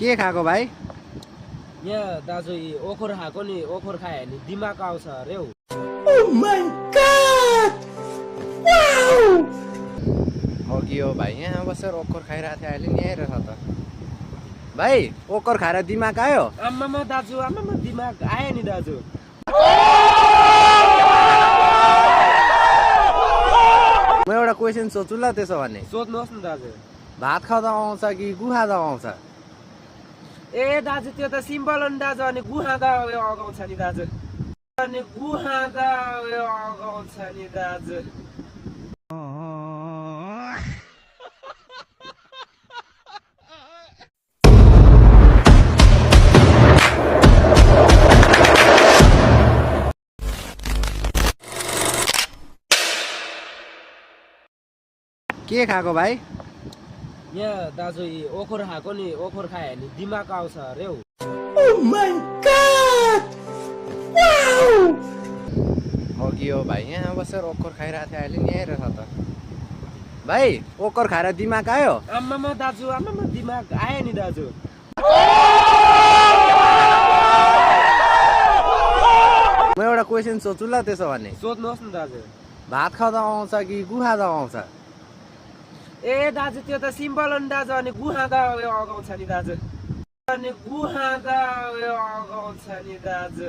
के खाएको भाइ? यहाँ दाजु ओखर खाएको नि, ओखर खायो भने दिमाग आउँछ अरे हौ। अघि हो भाइ यहाँ बसेर ओखर खाइरहेको थियो, अहिले नि आएर छ त भाइ। ओखर खाएर दिमाग आयो? आमामा दाजु, आमामा दिमाग आयो नि दाजु। म एउटा क्वेसन सोध्छु ल, त्यसो भने सोध्नुहोस् न दाजु। भात खाँदा आउँछ कि गु खाँदा आउँछ? ए दाजु त्यो त सिम्पल हो नि दाजु, अनि गु खाँदा उयो अगाउँछ नि दाजु, अनि गु खाँदा उयो अगाउँछ नि दाजु। के खाएको भाइ? यहाँ दाजु ओखर खाएको नि, ओखर खायो भने दिमाग आउँछ अरे हौ। अघि हो भाइ यहाँ बसेर ओखर खाइरहेको थियो, अहिले नि आएर छ त भाइ। ओखर खाएर दिमाग आयो? आमामा दाजु, आमामा दिमाग आयो नि दाजु। म एउटा क्वेसन सोध्छु ल, त्यसो भने सोध्नुहोस् न दाजु। भात खाँदा आउँछ कि गु खाँदा आउँछ? ए दाजु त्यो त सिम्पल हो नि दाजु, अनि गु खाँदा उयो अगाउँछ नि दाजु, अनि गु खाँदा उयो अगाउँछ नि दाजु।